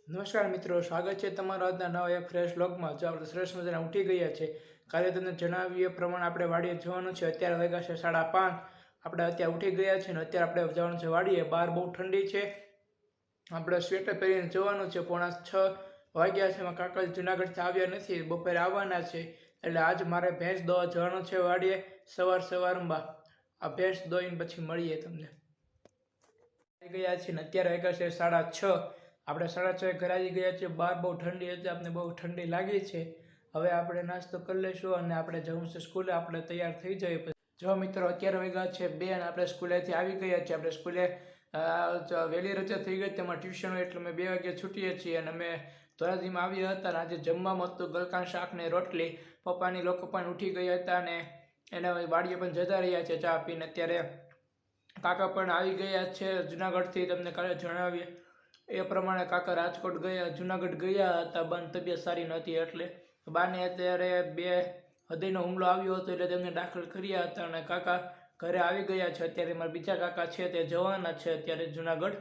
નમસ્કાર મિત્રો, સ્વાગત છે તમારા આજના નવા એક ફ્રેશ વ્લોગમાં. જો આપણે સરસ મજાના ઉઠી ગયા છે. કાલે તમને જણાવ્યું એ પ્રમાણે આપણે વાડીએ જવાનું છે. અત્યારે વાગ્યા છે 5:30. આપણે અત્યારે ઉઠી ગયા છે ને અત્યારે આપણે જવાનું છે વાડીએ. બહાર બહુ ઠંડી છે. આપણે સ્વેટર પહેરીને જવાનું છે. 5:45 વાગ્યા છે. કાકા જુનાગઢથી આવ્યા નથી, બપોરે આવવાના છે. એટલે આજ મારે ભેંસ દોવા જવાનું છે વાડીએ સવારમાં. આ ભેંસ દોઈને પછી મળીએ તમને. ગયા છે ને અત્યારે વાગ્યા છે 6:30. આપણે 6:30 ઘરે આવી ગયા છીએ. બહાર બહુ ઠંડી હતી, આપણે બહુ ઠંડી લાગી છે. હવે આપણે નાસ્તો કરી લઈશું અને આપણે જવું છે સ્કૂલે. આપણે તૈયાર થઈ જઈએ. જો મિત્રો, અત્યારે વાગ્યા છે 2 અને આપણે સ્કૂલેથી આવી ગયા છીએ. આપણે સ્કૂલે વહેલી રજા થઈ ગઈ, તેમાં ટ્યુશન હોય એટલે અમે 2 વાગે છૂટીએ છીએ. અને અમે ધોરાજીમાં આવ્યા હતા અને આજે જમવામાં હતું ગલકાં શાક ને રોટલી. પપ્પાની લોકો પણ ઉઠી ગયા હતા અને એના વાડીએ પણ જતા રહ્યા છે ચા પીને. અત્યારે કાકા પણ આવી ગયા છે જુનાગઢથી. તમને કાલે જણાવીએ એ પ્રમાણે કાકા જુનાગઢ ગયા હતા. બાની તબિયત સારી નહોતી એટલે બાને અત્યારે હૃદયનો હુમલો આવ્યો હતો એટલે તેમને દાખલ કર્યા હતા અને કાકા ઘરે આવી ગયા છે. અત્યારે મારા બીજા કાકા છે તે જવાના છે અત્યારે જુનાગઢ,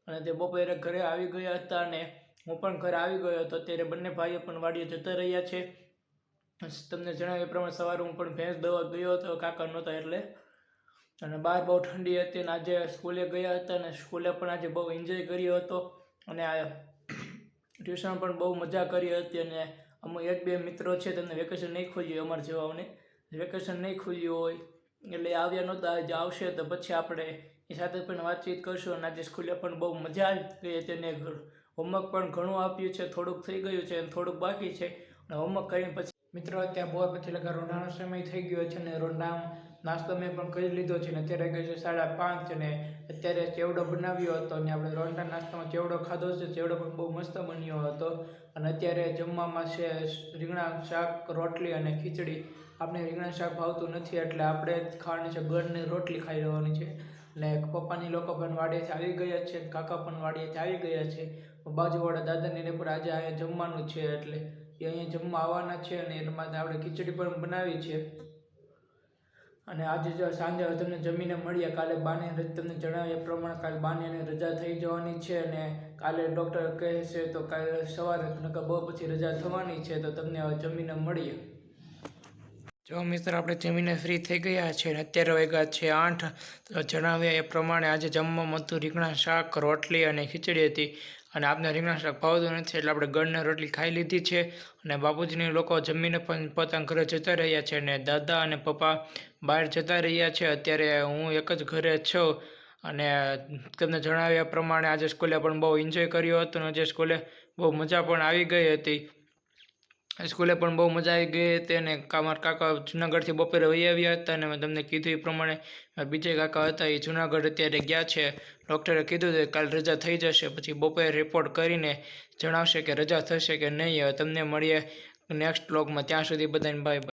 અને તે બપોરે ઘરે આવી ગયા હતા અને હું પણ ઘરે આવી ગયો હતો. અત્યારે બંને ભાઈઓ પણ વાડીએ જતા રહ્યા છે. તમને જણાવ્યા એ પ્રમાણે સવારે હું પણ ભેંસ દોવા ગયો હતો, કાકા નહોતા એટલે. અને બહાર બહુ ઠંડી હતી અને આજે સ્કૂલે ગયા હતા અને સ્કૂલે પણ આજે બહુ એન્જોય કર્યો હતો અને આ ટ્યુશન પણ બહુ મજા કરી હતી. અને અમુક 1-2 મિત્રો છે તેમને વેકેશન નહીં ખુલ્યું, અમારા જેવાઓને વેકેશન નહીં ખુલ્યું હોય એટલે આવ્યા નહોતા. આજે આવશે તો પછી આપણે એ સાથે પણ વાતચીત કરશું. અને આજે સ્કૂલે પણ બહુ મજા આવી ગઈ હતી અને હોમવર્ક પણ ઘણું આપ્યું છે. થોડુંક થઈ ગયું છે અને થોડુંક બાકી છે. અને હોમવર્ક કરીને પછી મિત્રો અત્યારે બહુ પછી લગા રોંઢાનો સમય થઈ ગયો છે અને રોંઢા નાસ્તો મેં પણ કરી લીધો છે. ને અત્યારે વાગ્યા છે 5:30 અને અત્યારે ચેવડો બનાવ્યો હતો અને આપણે રોંઢા નાસ્તામાં ચેવડો ખાધો છે. ચેવડો પણ બહુ મસ્ત બન્યો હતો. અને અત્યારે જમવામાં છે રીંગણા શાક, રોટલી અને ખીચડી. આપણે રીંગણા શાક ભાવતું નથી એટલે આપણે ખાવાની છે ગળની રોટલી ખાઈ લેવાની છે. અને પપ્પાની લોકો પણ વાડીએથી આવી ગયા છે, કાકા પણ વાડીએથી આવી ગયા છે. બાજુવાળા દાદાની ને પણ આજે અહીંયા જમવાનું છે એટલે એ અહીંયા જમવા આવવાના છે અને એના માટે આપણે ખીચડી પણ બનાવી છે. અને આજે જો સાંજે તમને જમીને મળીએ. કાલે બાને તમને જણાવ્યા પ્રમાણે કાલે બાને રજા થઈ જવાની છે અને કાલે ડૉક્ટર કહે છે તો કાલે સવારે બહુ પછી રજા થવાની છે. તો તમને જમીને મળીએ. જો મિત્ર, આપણે જમીને ફ્રી થઈ ગયા છે અને અત્યારે વાગ્યા છે 8. તો જણાવ્યા એ પ્રમાણે આજે જમવામાં હતું રીંગણા શાક, રોટલી અને ખીચડી હતી. અને આપણે રીંગણા શાક ભાવતું નથી એટલે આપણે ગળને રોટલી ખાઈ લીધી છે. અને બાપુજીની લોકો જમીને પણ પોતાના ઘરે જતા રહ્યા છે અને દાદા અને પપ્પા બહાર જતા રહ્યા છે. અત્યારે હું એક જ ઘરે છું. અને તમને જણાવ્યા પ્રમાણે આજે સ્કૂલે પણ બહુ એન્જોય કર્યો હતો અને આજે સ્કૂલે બહુ મજા પણ આવી ગઈ હતી. સ્કૂલે પણ બહુ મજા આવી ગઈ હતી અને મારા કાકા જુનાગઢથી બપોરે વહી આવ્યા હતા. અને મેં તમને કીધું એ પ્રમાણે બીજા કાકા હતા એ જુનાગઢ અત્યારે ગયા છે. ડૉક્ટરે કીધું કે કાલે રજા થઈ જશે, પછી બપોરે રિપોર્ટ કરીને જણાવશે કે રજા થશે કે નહીં. તમને મળીએ નેક્સ્ટ વ્લોગમાં. ત્યાં સુધી બધાને બાય બાય.